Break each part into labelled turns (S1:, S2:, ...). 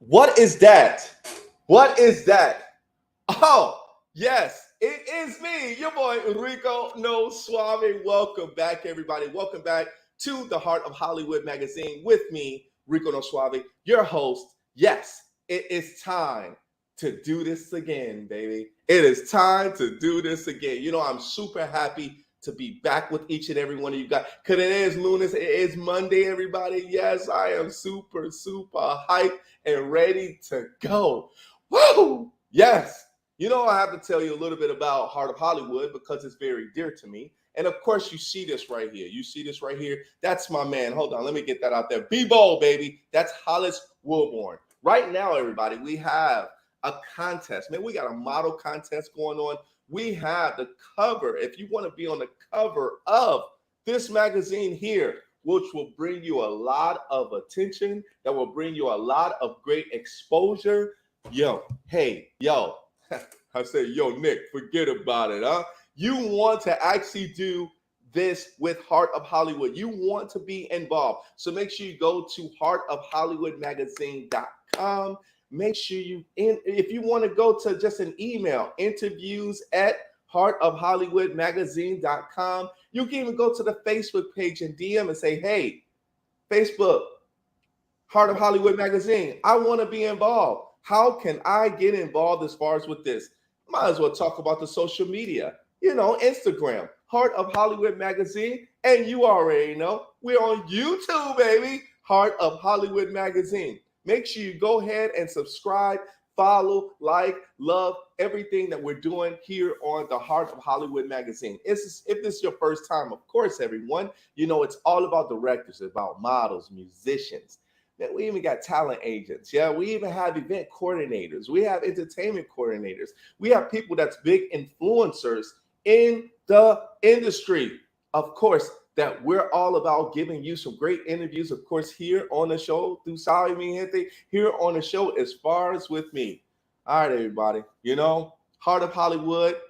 S1: What is that? What is that? Oh, yes, it is me, your boy Rico No Suave. Welcome back, everybody. Welcome back to the Heart of Hollywood magazine with me, Rico No Suave, your host. Yes, it is time to do this again, baby. It is time to do this again. You know, I'm super happy to be back with each and every one of you guys. Because it is Lunas, it is Monday, everybody. Yes, I am super, super hyped and ready to go. Woo! Yes. You know, I have to tell you a little bit about Heart of Hollywood because it's very dear to me. And of course, you see this right here. You see this right here. That's my man. Hold on. Let me get that out there. Be bold, baby. That's Hollis Wilborn. Right now, everybody, we have a contest. Man, we got a model contest going on. We have the cover. If you want to be on the cover of this magazine here, which will bring you a lot of attention, that will bring you a lot of great exposure. Yo, hey, yo, I say, yo, Nick, forget about it, huh? You want to actually do this with Heart of Hollywood. You want to be involved. So make sure you go to heartofhollywoodmagazine.com. Make sure if you want to go to just an email, interviews@heartofhollywoodmagazine.com. You can even go to the Facebook page and DM and say, hey, Facebook, Heart of Hollywood Magazine, I want to be involved. How can I get involved as far as with this? Might as well talk about the social media. You know, Instagram, Heart of Hollywood Magazine. And you already know, we're on YouTube, baby. Heart of Hollywood Magazine. Make sure you go ahead and subscribe, follow, like, love everything that we're doing here on the Heart of Hollywood Magazine. If this is your first time, of course, everyone, you know it's all about directors, about models, musicians. Man, we even got talent agents. Yeah, we even have event coordinators. We have entertainment coordinators. We have people that's big influencers in the industry. Of course, that we're all about giving you some great interviews, of course, here on the show through Suave Mi Gente, here on the show as far as with me. All right, everybody, you know, Heart of Hollywood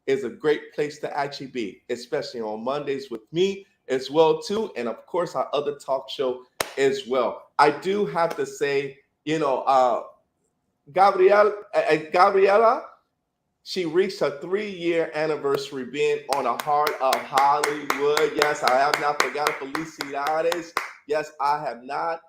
S1: is a great place to actually be, especially on Mondays with me as well, too. And of course, our other talk show as well. I do have to say, you know, Gabriela, she reached her 3-year anniversary being on the Heart of Hollywood. Yes, I have not forgot Felicidades. Yes, I have not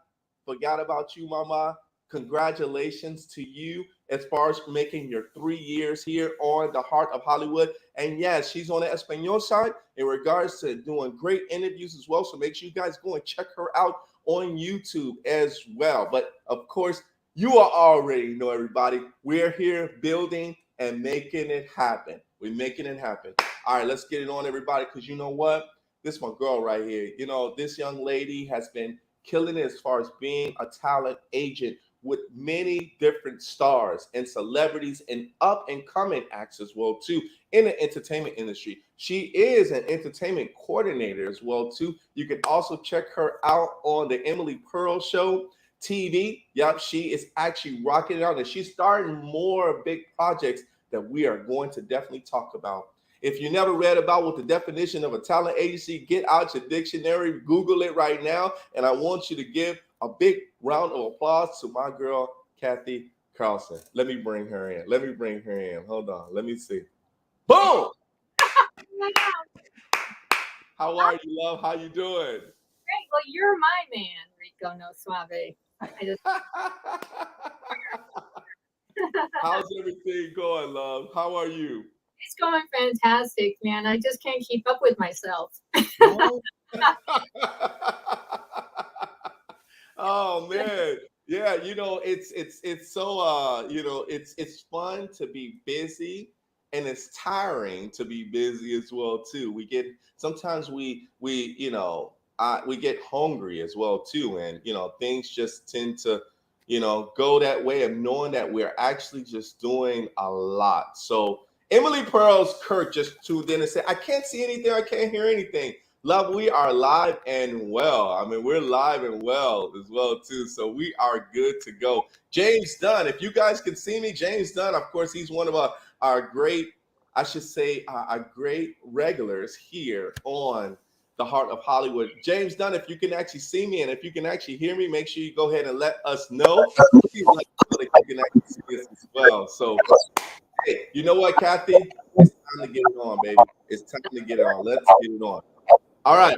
S1: forgot about you, Mama. Congratulations to you as far as making your 3 years here on the Heart of Hollywood. And yes, she's on the Espanol side in regards to doing great interviews as well. So make sure you guys go and check her out on YouTube as well. But of course, you are already know, everybody, we're here building and making it happen. We're making it happen. All right, let's get it on, everybody, because you know what? This is my girl right here. You know, this young lady has been killing it as far as being a talent agent with many different stars and celebrities and up and coming acts as well too in the entertainment industry. She is an entertainment coordinator as well too. You can also check her out on the Emily Pearl Show TV. Yep, she is actually rocking it out, and she's starting more big projects that we are going to definitely talk about. If you never read about what the definition of a talent agency, get out your dictionary, Google it right now, and I want you to give a big round of applause to my girl, Cathy Carlson. Let me bring her in. Hold on. Let me see. Boom! How are you, love? How you doing?
S2: Great. Well, you're my man, Rico No Suave.
S1: How's everything going, love? How are you?
S2: It's going fantastic, man. I just can't keep up with myself.
S1: No? Oh man. Yeah, you know, it's so you know, it's fun to be busy and it's tiring to be busy as well too. We get sometimes we you know, we get hungry as well too, and you know, things just tend to go that way of knowing that we're actually just doing a lot. So Emily Pearl's Kirk just tuned in and said, I can't see anything, I can't hear anything. Love, we are live and well. I mean, we're live and well as well, too. So we are good to go. James Dunn, if you guys can see me, James Dunn, of course, he's one of our great, I should say, our great regulars here on the heart of Hollywood. James Dunn, if you can actually see me and if you can actually hear me, make sure you go ahead and let us know. Please let us know that you can actually see us as well. So, hey, you know what, Kathy? It's time to get it on, baby. It's time to get it on. Let's get it on. All right.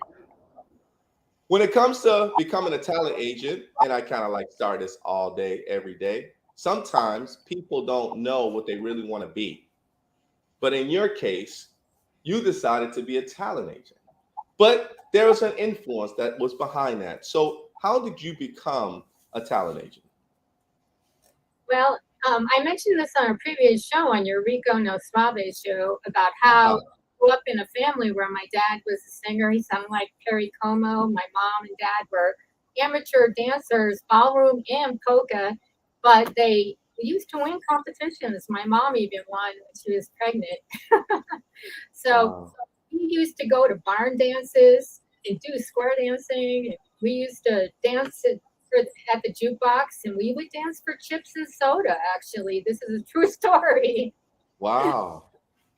S1: When it comes to becoming a talent agent, and I kind of like start this all day, every day, sometimes people don't know what they really want to be. But in your case, you decided to be a talent agent. But there was an influence that was behind that. So, how did you become a talent agent?
S2: Well, I mentioned this on a previous show on your Rico no Suave show about how
S1: Uh-huh.
S2: I grew up in a family where my dad was a singer. He sounded like Perry Como. My mom and dad were amateur dancers, ballroom and polka, but they used to win competitions. My mom even won when she was pregnant. So
S1: Wow.
S2: we used to go to barn dances and do square dancing. We used to dance at the jukebox, and we would dance for chips and soda. Actually, this is a true story.
S1: Wow.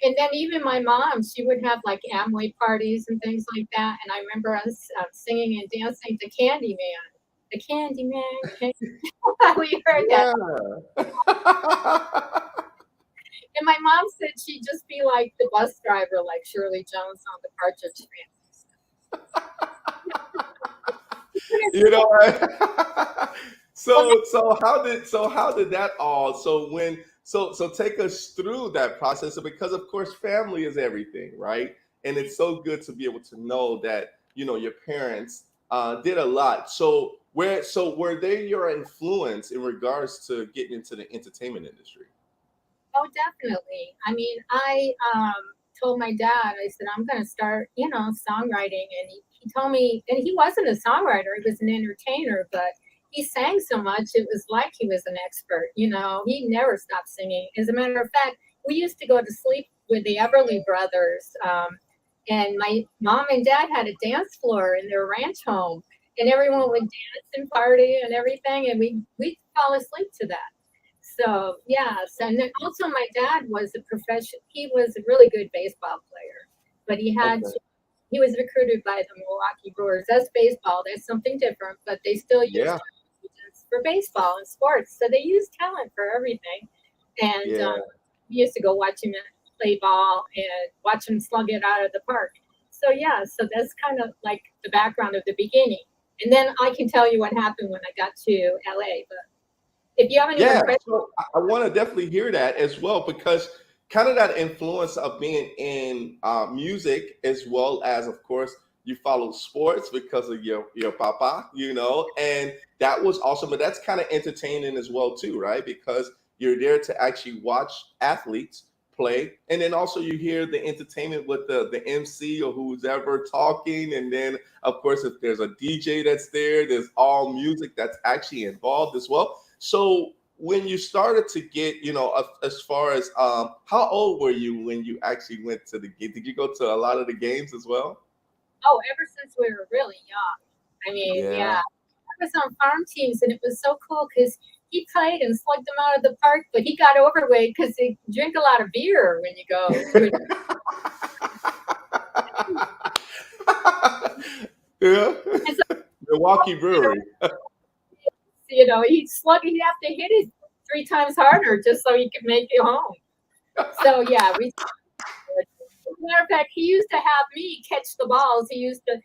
S2: And then even my mom, she would have like Amway parties and things like that. And I remember us singing and dancing to Candyman. The Candyman, we heard that.
S1: Yeah.
S2: And my mom said she'd just be like the bus driver, like Shirley Jones on the Partridge Family.
S1: You know what? So how did that all so take us through that process because of course family is everything, right? And it's so good to be able to know that your parents did a lot. So were they your influence in regards to getting into the entertainment industry?
S2: Oh, definitely. I mean, I told my dad, I said, I'm going to start, songwriting. And he told me, and he wasn't a songwriter, he was an entertainer, but he sang so much, it was like he was an expert. He never stopped singing. As a matter of fact, we used to go to sleep with the Everly Brothers. And my mom and dad had a dance floor in their ranch home, and everyone would dance and party and everything. And we'd fall asleep to that. So yes, and then also my dad was a profession. He was a really good baseball player, but
S1: Okay.
S2: he was recruited by the Milwaukee Brewers. That's baseball. That's something different, but they still use
S1: Yeah.
S2: talent agents for baseball and sports. So they use talent for everything. And
S1: Yeah.
S2: we used to go watch him play ball and watch him slug it out of the park. So yeah, so that's kind of like the background of the beginning. And then I can tell you what happened when I got to LA. But if you have any more
S1: Yeah,
S2: questions.
S1: so I want to definitely hear that as well because kind of that influence of being in music as well as, of course, you follow sports because of your papa, and that was awesome. But that's kind of entertaining as well too, right? Because you're there to actually watch athletes play, and then also you hear the entertainment with the MC or who's ever talking, and then of course if there's a DJ that's there, there's all music that's actually involved as well. So when you started to get, as far as how old were you when you actually went to the game? Did you go to a lot of the games as well?
S2: Oh, ever since we were really young. I mean, yeah,
S1: Yeah.
S2: I was on farm teams, and it was so cool because he played and slugged them out of the park, but he got overweight because they drink a lot of beer when you go to it.
S1: Yeah.
S2: And so,
S1: Milwaukee Brewery.
S2: he'd have to hit it 3 times harder just so he could make it home. So yeah, as a matter of fact, he used to have me catch the balls. He used to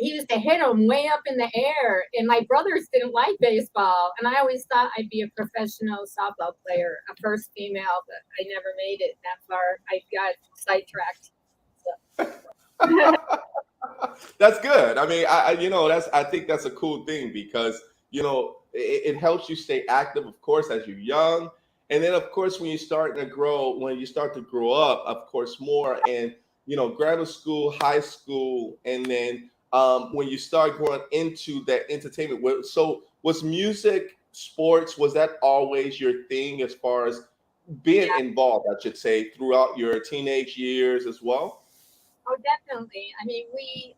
S2: hit them way up in the air, and my brothers didn't like baseball, and I always thought I'd be a professional softball player, a first female, but I never made it that far. I got sidetracked. So.
S1: That's good. I mean, I think that's a cool thing because it helps you stay active, of course, as you're young, and then of course when you start to grow up, of course, more in grammar school, high school, and then when you start going into that entertainment. So was music, sports, was that always your thing as far as being
S2: Yeah.
S1: involved? I should say throughout your teenage years as well.
S2: Oh, definitely. I mean, we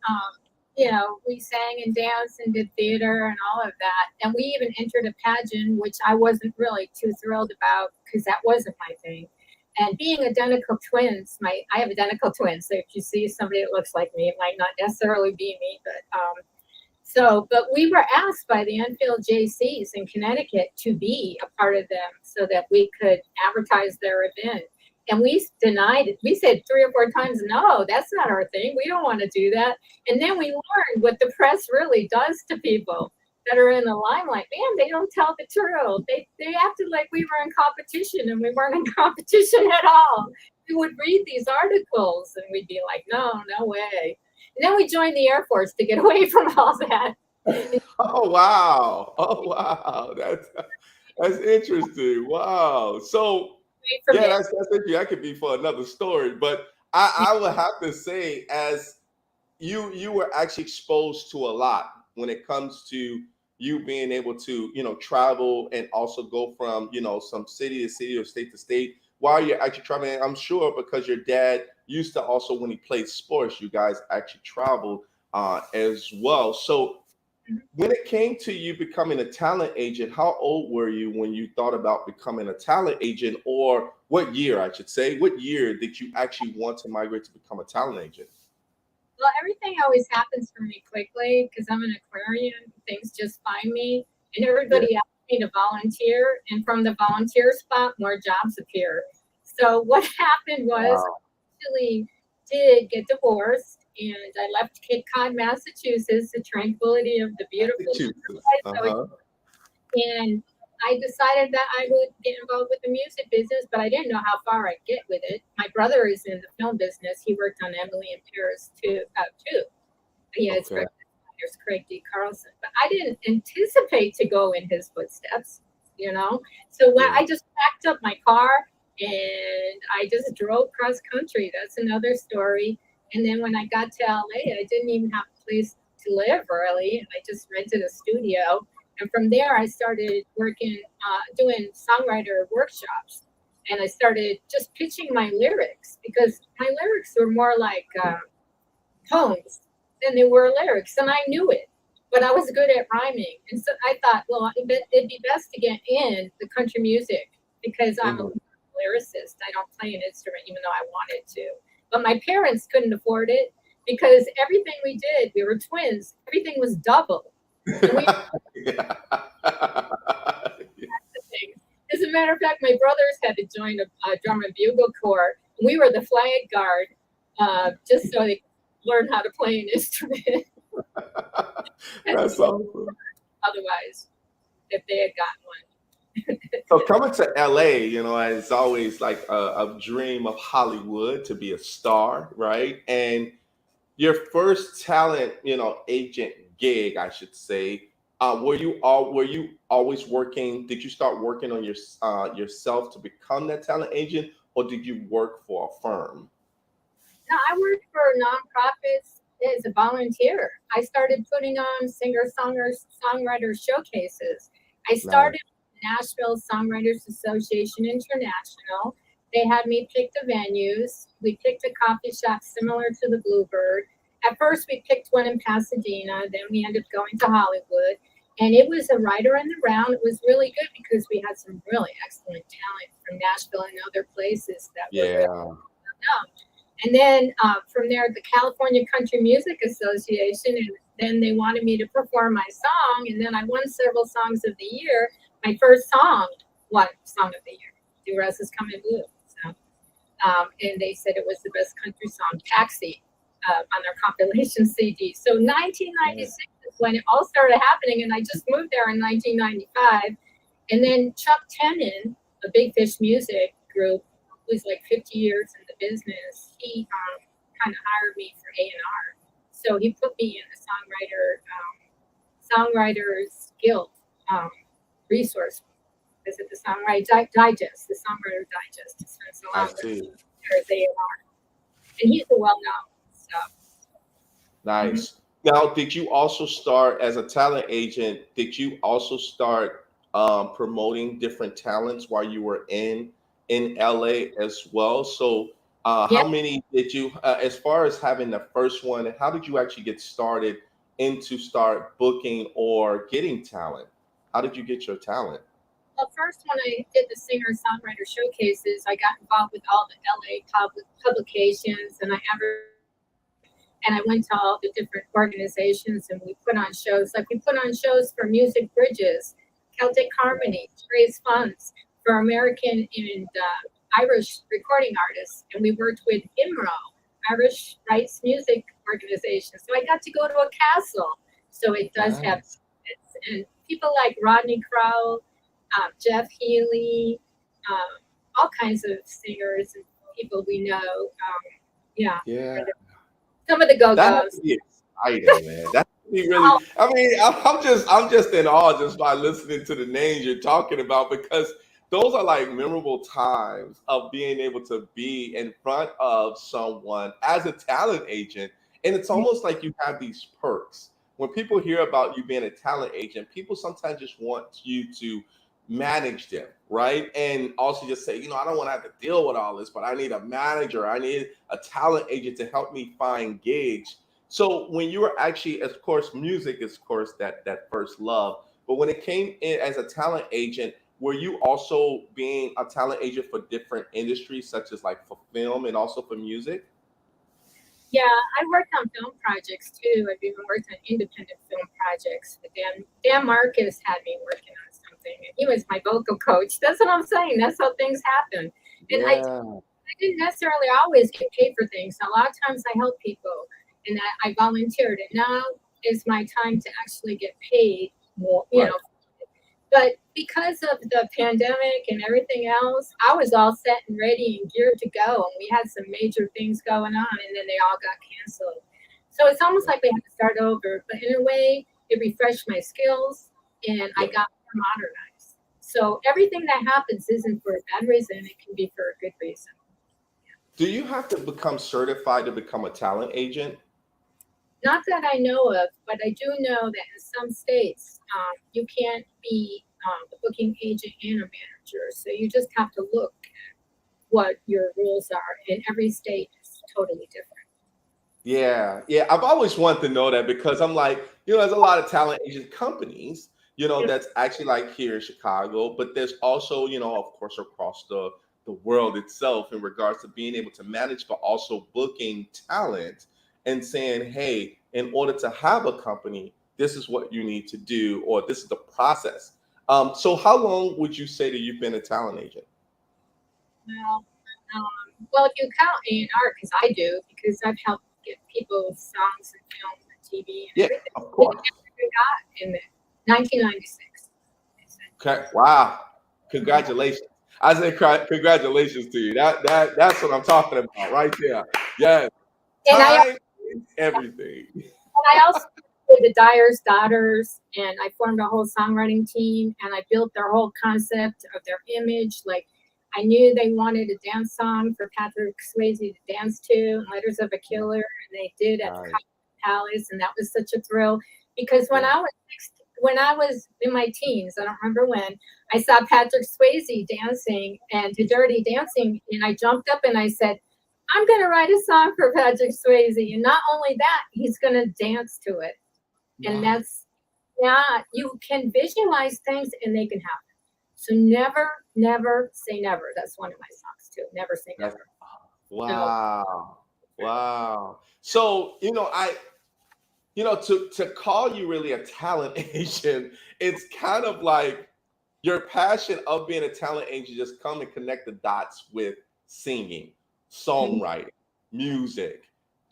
S2: sang and danced and did theater and all of that. And we even entered a pageant, which I wasn't really too thrilled about because that wasn't my thing. And being identical twins, I have identical twins. So if you see somebody that looks like me, it might not necessarily be me, but we were asked by the Enfield JCs in Connecticut to be a part of them so that we could advertise their event. And we denied it. We said 3 or 4 times, no, that's not our thing. We don't want to do that. And then we learned what the press really does to people that are in the limelight. Man, they don't tell the truth. They acted like we were in competition, and we weren't in competition at all. We would read these articles and we'd be like, no, no way. And then we joined the Air Force to get away from all that.
S1: Oh wow. Oh wow. That's interesting. Wow. So
S2: Wait for
S1: yeah,
S2: me.
S1: that's interesting. That could be for another story. But I would have to say, as you were actually exposed to a lot when it comes to you being able to, travel and also go from, some city to city or state to state while you're actually traveling. I'm sure because your dad used to also, when he played sports, you guys actually traveled as well. So when it came to you becoming a talent agent, how old were you when you thought about becoming a talent agent, or what year, I should say, what year did you actually want to migrate to become a talent agent?
S2: Well, everything always happens for me quickly because I'm an Aquarian. Things just find me, and
S1: Yeah.
S2: everybody asks me to volunteer. And from the volunteer spot, more jobs appear. So what happened was
S1: Wow.
S2: actually did get divorced, and I left Cape Cod, Massachusetts, the tranquility of the beautiful
S1: Massachusetts.
S2: countryside.
S1: Uh-huh.
S2: And I decided that I would get involved with the music business, but I didn't know how far I'd get with it. My brother is in the film business. He worked on Emily in Paris too. He has
S1: Okay.
S2: there's Craig D. Carlson, but I didn't anticipate to go in his footsteps. So when
S1: Yeah.
S2: I just packed up my car and I just drove cross country. That's another story. And then when I got to LA, I didn't even have a place to live really, and I just rented a studio. And from there, I started working, doing songwriter workshops, and I started just pitching my lyrics because my lyrics were more like poems than they were lyrics, and I knew it. But I was good at rhyming, and so I thought, well, it'd be best to get in the country music because I'm a
S1: Mhm.
S2: lyricist. I don't play an instrument, even though I wanted to. But my parents couldn't afford it because everything we did, we were twins. Everything was double, and we
S1: Yeah.
S2: had things. As a matter of fact, my brothers had to join a drum and bugle corps. And we were the flag guard, just so they could learn how to play an instrument.
S1: That's awesome.
S2: Otherwise, if they had gotten one.
S1: So coming to LA, it's always like a dream of Hollywood to be a star, right? And your first talent, agent gig, I should say. Were you always working? Did you start working on yourself to become that talent agent, or did you work for a firm?
S2: No, I worked for nonprofits as a volunteer. I started putting on songwriter showcases. I
S1: Nice.
S2: started with Nashville Songwriters Association International. They had me pick the venues. We picked a coffee shop similar to the Bluebird. At first, we picked one in Pasadena. Then we ended up going to Hollywood. And it was a right around the round. It was really good because we had some really excellent talent from Nashville and other places that were really
S1: Yeah.
S2: known. And then from there, the California Country Music Association, and then they wanted me to perform my song, and then I won several songs of the year. My first song won Song of the Year, "The Rest Is Coming Blue." So, and they said it was the best country song, "Taxi," on their compilation CD. So
S1: Yeah.
S2: 1996 is when it all started happening, and I just moved there in 1995. And then Chuck Tenon, a Big Fish Music group, who's like 50 years in the business, he kind of hired me for A&R. So he put me in the Songwriters Guild um, resource. Is it the Digest? The Songwriter Digest. He spends a
S1: I
S2: lot of
S1: see.
S2: there as A&R. And he's a well known. So, mhm.
S1: Nice. Now, did you also start as a talent agent? Did you also start promoting different talents while you were in LA as well? So,
S2: Yeah.
S1: how many did you, as far as having the first one? How did you actually get started into start booking or getting talent? How did you get your talent?
S2: Well, first, when I did the singer-songwriter showcases, I got involved with all the LA publications, and I went to all the different organizations, and we put on shows. Like we put on shows for Music Bridges, Celtic Harmony, to raise funds for American and Irish recording artists, and we worked with IMRO, Irish Rights Music Organization. So I got to go to a castle. So it does have
S1: Nice.
S2: and people like Rodney Crowell, Jeff Healey, all kinds of singers and people we know. Yeah,
S1: Yeah.
S2: some of the
S1: That has
S2: go-go's.
S1: to be exciting, man. That has to be really.
S2: Oh,
S1: I mean, I'm just in awe just by listening to the names you're talking about because those are like memorable times of being able to be in front of someone as a talent agent, and it's almost like you have these perks. When people hear about you being a talent agent, people sometimes just want you to manage them, right? And also just say, I don't want to have to deal with all this, but I need a manager. I need a talent agent to help me find gigs. So when you were actually, of course, music is of course that first love. But when it came in as a talent agent, were you also being a talent agent for different industries, such as like for film and also for music?
S2: yeah, I worked on film projects too. I've even worked on independent film projects. But Dan Marcus had me working on something, and he was my vocal coach. That's what I'm saying. That's how things happen. And
S1: Yeah,
S2: I didn't necessarily always get paid for things. A lot of times I help people, and I volunteered. And now is my time to actually get paid more,
S1: right.
S2: But because of the pandemic and everything else, I was all set and ready and geared to go. And we had some major things going on, and then they all got canceled. So it's almost like we had to start over. But in a way, it refreshed my skills and I
S1: Yep.
S2: got more modernized. So everything that happens isn't for a bad reason, it can be for a good reason.
S1: Do you have to become certified to become a talent agent?
S2: Not that I know of, but I do know that in some states, you can't be a booking agent and a manager. So you just have to look what your rules are, and every state is totally different.
S1: Yeah, yeah. I've always wanted to know that because I'm like, there's a lot of talent agent companies, that's actually like here in Chicago, but there's also, of course, across the world itself in regards to being able to manage, but also booking talent and saying, hey, in order to have a company, this is what you need to do, or this is the process. So how long would you say that you've been a talent agent?
S2: Well, well, if you count A&R, because I do, because I've helped get people songs and films and TV and
S1: Yeah,
S2: everything.
S1: of
S2: We
S1: course.
S2: got in 1996.
S1: Okay. Wow. Congratulations. I say congratulations to you. That's what I'm talking about right there. Yes.
S2: And I
S1: Time is everything.
S2: I also did the Dyer's Daughters, and I formed a whole songwriting team, and I built their whole concept of their image. Like, I knew they wanted a dance song for Patrick Swayze to dance to, Letters of a Killer, and they did at the
S1: Nice.
S2: Copper Palace, and that was such a thrill because
S1: Yeah.
S2: when I was in my teens, I don't remember when, I saw Patrick Swayze dancing and to Dirty Dancing, and I jumped up and I said, I'm going to write a song for Patrick Swayze. And not only that, he's going to dance to it. And
S1: Nice.
S2: that's, yeah, you can visualize things and they can happen. So never, never say never. That's one of my songs too. Never say
S1: That's
S2: never. So,
S1: wow. Wow. So, to call you really a talent agent, it's kind of like your passion of being a talent agent just come and connect the dots with singing,
S2: mhm,
S1: songwriting, music.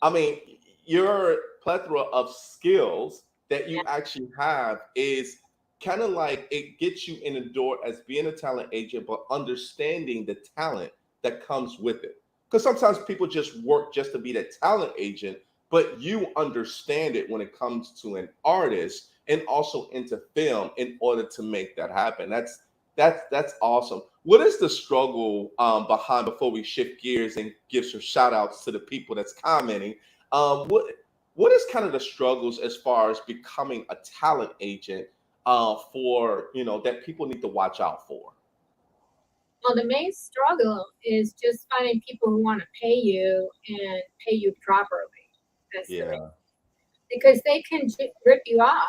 S1: I mean, your plethora of skills that
S2: yeah,
S1: you actually have is kind of like it gets you in the door as being a talent agent, but understanding the talent that comes with it. Because sometimes people just work just to be the talent agent, but you understand it when it comes to an artist and also into film in order to make that happen. That's awesome. What is the struggle behind before we shift gears and give some shout outs to the people that's commenting? What is kind of the struggles as far as becoming a talent agent for that people need to watch out for?
S2: well, the main struggle is just finding people who want to pay you and pay you properly. That's the main,
S1: Yeah.
S2: because they can rip you off.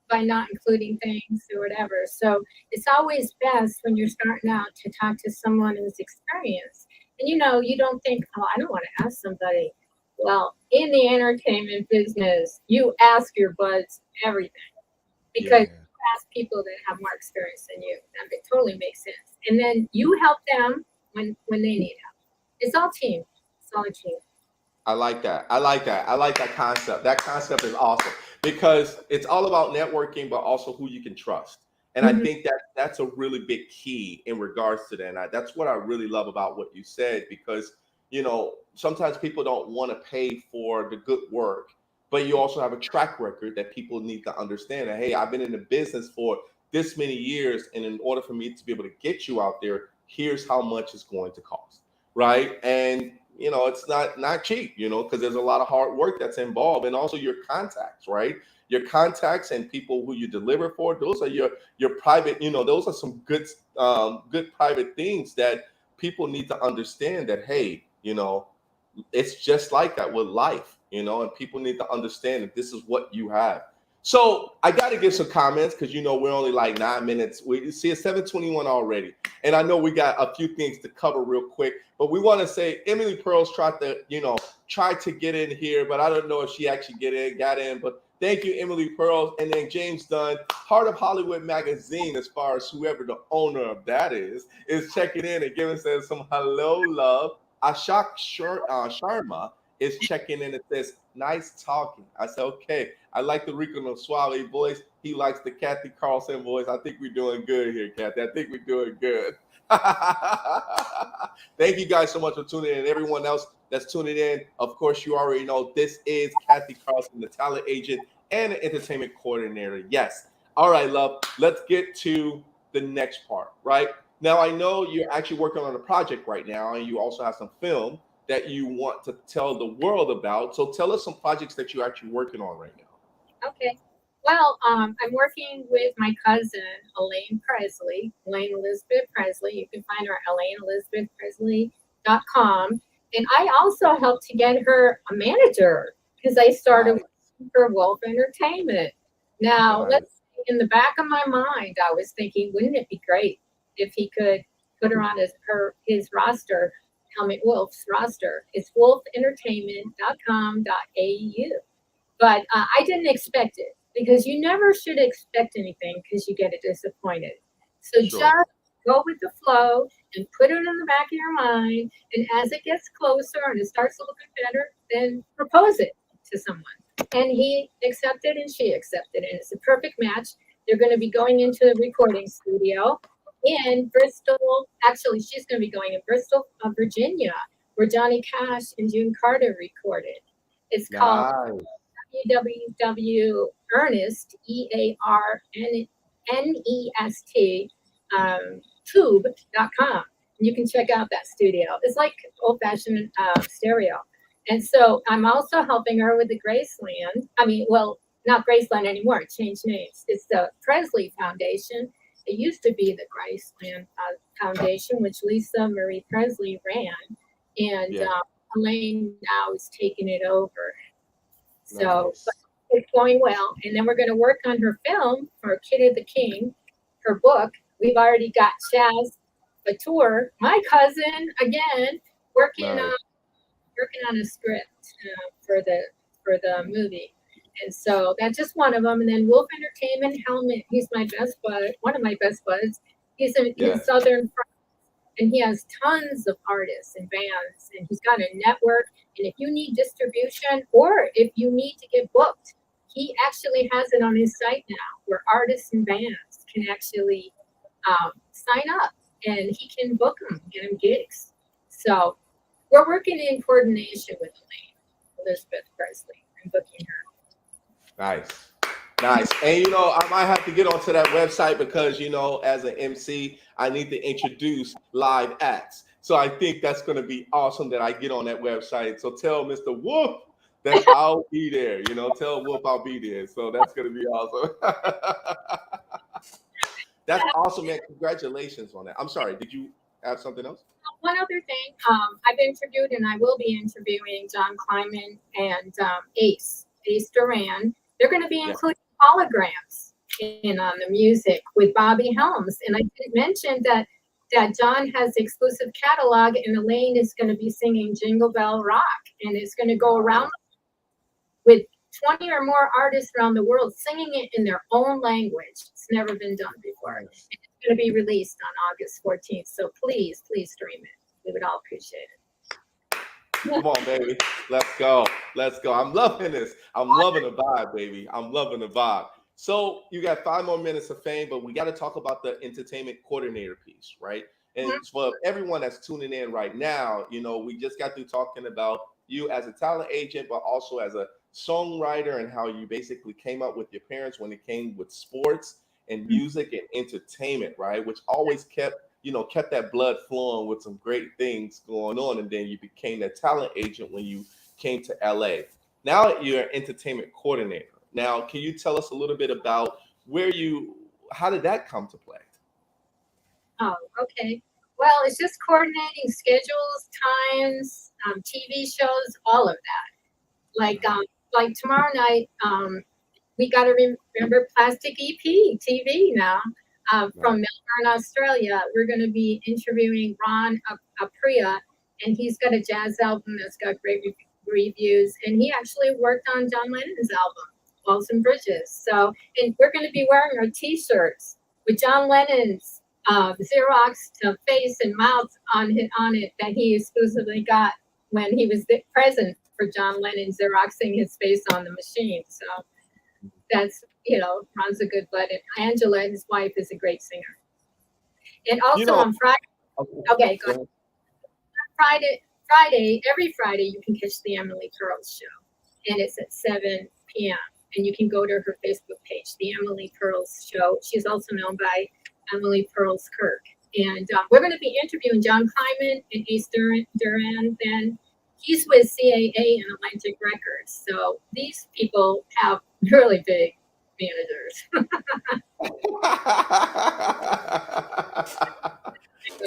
S2: by not including things or whatever. So it's always best when you're starting out to talk to someone who's experienced. And you don't think, oh, I don't want to ask somebody. Well, in the entertainment business, you ask your buds everything because
S1: Yeah.
S2: you ask people that have more experience than you. And it totally makes sense. And then you help them when they need help. It's all team. It's all a team.
S1: I like that. I like that. I like that concept. That concept is awesome because it's all about networking, but also who you can trust. And I
S2: Mhm.
S1: think that that's a really big key in regards to that. And that's what I really love about what you said because, sometimes people don't want to pay for the good work, but you also have a track record that people need to understand that, hey, I've been in the business for this many years. And in order for me to be able to get you out there, here's how much it's going to cost. Right. And it's not cheap, because there's a lot of hard work that's involved, and also your contacts, right? Your contacts and people who you deliver for, those are your private, those are some good private things that people need to understand that, hey, it's just like that with life, and people need to understand that this is what you have. So I got to get some comments because we're only like 9 minutes. We see it's 7:21 already, and I know we got a few things to cover real quick. But we want to say Emily Pearls tried to get in here, but I don't know if she actually got in. But thank you, Emily Pearls, and then James Dunn, Heart of Hollywood Magazine, as far as whoever the owner of that is checking in and giving us some hello love. Ashok Sharma is checking in and says, nice talking. I said, okay. I like the Rico no Suave voice. He likes the Cathy Carlson voice. I think we're doing good here, Cathy. I think we're doing good. Thank you guys so much for tuning in. Everyone else that's tuning in, of course, you already know this is Cathy Carlson, the talent agent and the entertainment coordinator. Yes. All right, love. Let's get to the next part, right? Now, I know you're actually working on a project right now, and you also have some film that you want to tell the world about. So tell us some projects that you're actually working on right now.
S2: Okay. Well, I'm working with my cousin, Elaine Presley, Elaine Elizabeth Presley. You can find her at ElaineElizabethPresley.com. And I also helped to get her a manager because I started
S1: Nice.
S2: working for Wolf Entertainment. Now,
S1: Nice.
S2: in the back of my mind, I was thinking, wouldn't it be great if he could put her on his roster, Helmut Wolf's roster? It's wolfentertainment.com.au. But I didn't expect it because you never should expect anything because you get disappointed. So just
S1: Sure.
S2: go with the flow and put it in the back of your mind. And as it gets closer and it starts to look better, then propose it to someone. And he accepted and she accepted. And it's a perfect match. They're going to be going into the recording studio in Bristol. Actually, she's going to be going in Bristol, Virginia, where Johnny Cash and June Carter recorded. It's called
S1: Nice.
S2: www Ernest EARNEST tube.com. And you can check out that studio. It's like old-fashioned stereo. And so I'm also helping her with the Graceland. I mean, well, not Graceland anymore. It changed names. It's the Presley Foundation. It used to be the Graceland Foundation, which Lisa Marie Presley ran. And
S1: Yeah.
S2: Elaine now is taking it over. So
S1: Nice.
S2: but it's going well. And then we're going to work on her film for Kid of the King, her book. We've already got Chaz Batur, my cousin, again, working
S1: Nice.
S2: on working on a script for the movie. And so that's just one of them. And then Wolf Entertainment, Helmet, he's my best bud, one of my best buds. He's
S1: Yeah.
S2: in Southern France, and he has tons of artists and bands, and he's got a network. And if you need distribution or if you need to get booked, he actually has it on his site now where artists and bands can actually sign up and he can book them, get them gigs. So we're working in coordination with Elaine Elizabeth Presley and booking her.
S1: Nice. Nice. And I might have to get onto that website because as an MC, I need to introduce live acts. So I think that's going to be awesome that I get on that website. So tell Mr. Wolf that I'll be there. Tell Wolf I'll be there. So that's going to be awesome. That's awesome, man. Congratulations on that. I'm sorry. Did you have something else?
S2: One other thing, I've interviewed and I will be interviewing John Kleiman and Ace Duran. They're going to be
S1: Yeah.
S2: including holograms in on the music with Bobby Helms. And I didn't mention that John has exclusive catalog, and Elaine is going to be singing Jingle Bell Rock, and it's going to go around with 20 or more artists around the world singing it in their own language. It's never been done before. And it's going to be released on August 14th. So please stream it. We would all appreciate it.
S1: Come on, baby. Let's go. Let's go. I'm loving this. I'm loving the vibe, baby. I'm loving the vibe. So you got 5 more minutes of fame, but we got to talk about the entertainment coordinator piece, right? And for everyone that's tuning in right now, you know, we just got through talking about you as a talent agent, but also as a songwriter, and how you basically came up with your parents when it came with sports and music and entertainment, right? Which always kept that blood flowing with some great things going on. And then you became a talent agent when you came to LA. Now you're an entertainment coordinator. Now, can you tell us a little bit about how did that come to play?
S2: Oh, okay. Well, it's just coordinating schedules, times, TV shows, all of that. Like tomorrow night, we got to remember Plastic EP TV now. From Melbourne, Australia. We're going to be interviewing Ron Apria, and he's got a jazz album that's got great reviews. And he actually worked on John Lennon's album, Walls and Bridges. So, and we're going to be wearing our T-shirts with John Lennon's Xerox face and mouth on it that he exclusively got when he was present for John Lennon Xeroxing his face on the machine. So that's, Ron's a good bud. And Angela, his wife, is a great singer. And also on Friday, okay, go ahead. Every Friday, you can catch the Emily Pearls show, and it's at 7 p.m. And you can go to her Facebook page, the Emily Pearls Show. She's also known by Emily Pearls Kirk. And we're going to be interviewing John Kleiman and Ace Duran. Then he's with CAA and Atlantic Records. So these people have really big managers.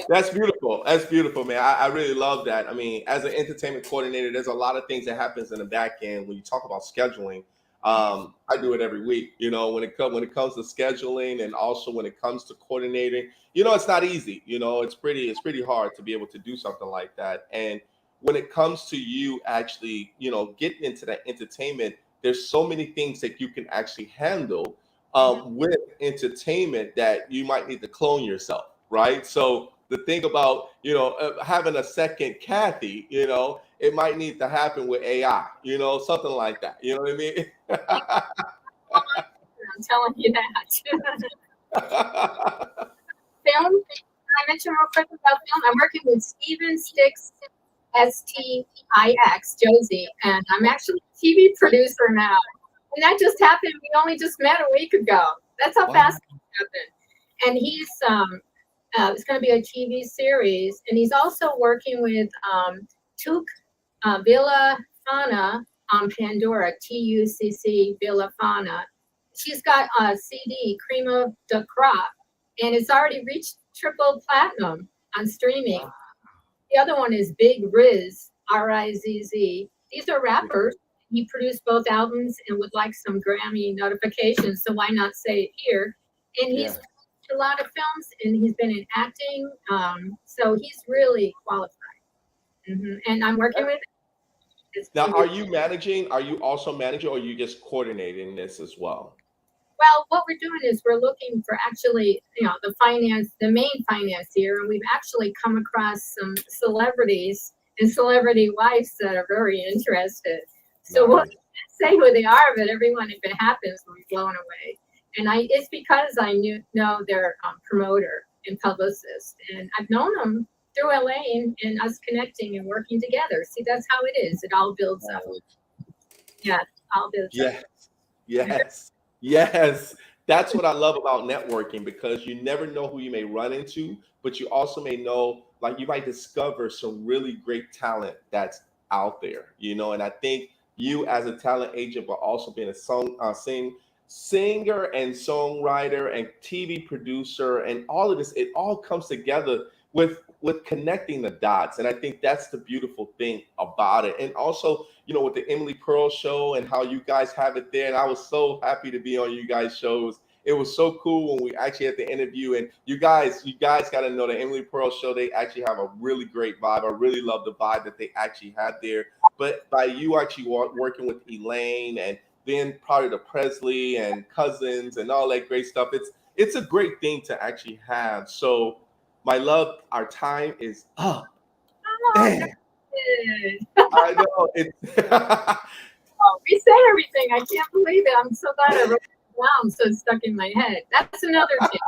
S1: That's beautiful. That's beautiful, man. I really love that. I mean, as an entertainment coordinator, there's a lot of things that happens in the back end when you talk about scheduling. I do it every week, when it comes to scheduling, and also when it comes to coordinating, it's not easy. It's pretty hard to be able to do something like that. And when it comes to you actually, getting into that entertainment, there's so many things that you can actually handle with entertainment that you might need to clone yourself, right? So the thing about, having a second Cathy, it might need to happen with AI, something like that. You know what I mean?
S2: I'm telling you that. Film, I mentioned real quick about film. I'm working with Steven Stix, STIX, Josie, and I'm actually a TV producer now. And that just happened. We only just met a week ago. That's how fast it happened. And he's it's going to be a TV series, and he's also working with Tuc Villafana on Pandora, TUCC Villafana. She's got a CD, Cream of the Crop, and it's already reached triple platinum on streaming. Wow. The other one is Big Riz, R-I-Z-Z. These are rappers. He produced both albums and would like some Grammy notifications, so why not say it here? And he's a lot of films, and he's been in acting, so he's really qualified. And I'm working with him.
S1: Now, are you also managing, or are you just coordinating this as well?
S2: Well, what we're doing is we're looking for actually, the main financier, and we've actually come across some celebrities and celebrity wives that are very interested. So we'll say who they are, but everyone, if it happens, will be blown away. And it's because I know their promoter and publicist, and I've known them through Elaine and us connecting and working together. See, that's how it is. It all builds up. Yeah, all builds up.
S1: Yes. That's what I love about networking, because you never know who you may run into, but you also may know, like, you might discover some really great talent that's out there, and I think you as a talent agent, but also being a singer and songwriter and TV producer and all of this, it all comes together with connecting the dots. And I think that's the beautiful thing about it. And also, with the Emily Pearl show and how you guys have it there. And I was so happy to be on you guys' shows It was so cool when we actually had the interview. And you guys got to know the Emily Pearl show. They actually have a really great vibe. I really love the vibe that they actually had there. But by you actually working with Elaine and then probably the Presley and cousins and all that great stuff, it's a great thing to actually have. So, my love, our time is up.
S2: Oh,
S1: Man,
S2: good.
S1: I know it's.
S2: Oh, we said everything. I can't believe it. I'm so glad I wrote it down so it's stuck in my head. That's another tip.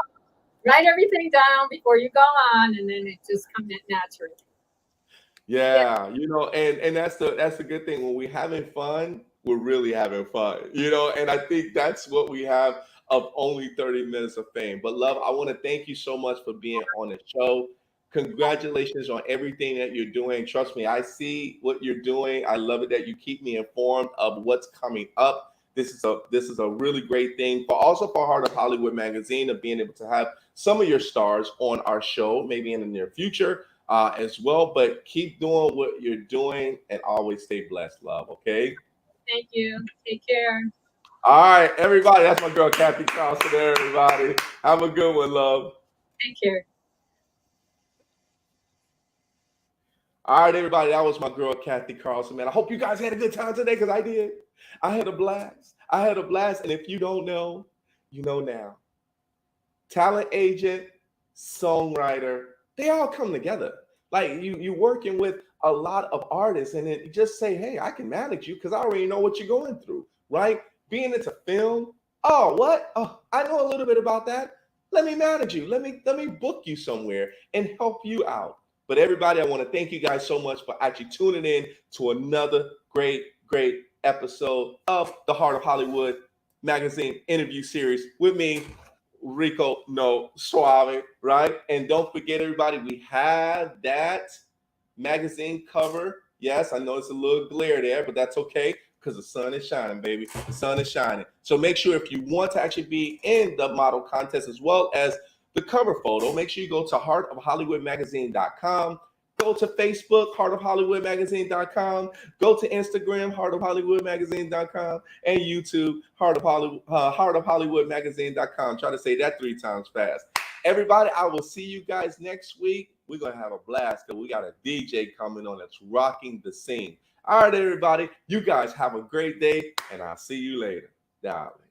S2: Write everything down before you go on, and then it just comes naturally. Yeah,
S1: Yeah, and that's the good thing. When we're having fun, we're really having fun, and I think that's what we have of only 30 minutes of fame. But love, I want to thank you so much for being on the show. Congratulations on everything that you're doing. Trust me, I see what you're doing. I love it that you keep me informed of what's coming up. This is a really great thing for also for Heart of Hollywood magazine of being able to have some of your stars on our show, maybe in the near future as well. But keep doing what you're doing and always stay blessed, love. Okay.
S2: thank you. Take care.
S1: All right, everybody. That's my girl, Cathy Carlson. Everybody, have a good one, love.
S2: Take care.
S1: All right, everybody. That was my girl, Cathy Carlson, man. I hope you guys had a good time today because I did. I had a blast. I had a blast. And if you don't know, you know now. Talent agent, songwriter, they all come together. Like you working with a lot of artists, and then you just say, "Hey, I can manage you because I already know what you're going through." Right? Being into film. Oh, what? Oh, I know a little bit about that. Let me manage you. Let me book you somewhere and help you out. But everybody, I want to thank you guys so much for actually tuning in to another great episode of the Heart of Hollywood magazine interview series with me, Rico, no, Suave, right? And don't forget, everybody, we have that magazine cover. Yes, I know it's a little glare there, but that's okay because the sun is shining, baby. The sun is shining. So make sure if you want to actually be in the model contest as well as the cover photo, make sure you go to heartofhollywoodmagazine.com. Go to Facebook, heartofhollywoodmagazine.com. Go to Instagram, heartofhollywoodmagazine.com. And YouTube, heartofhollywoodmagazine.com. Try to say that 3 times fast. Everybody, I will see you guys next week. We're going to have a blast because we got a DJ coming on that's rocking the scene. All right, everybody, you guys have a great day, and I'll see you later. Darling.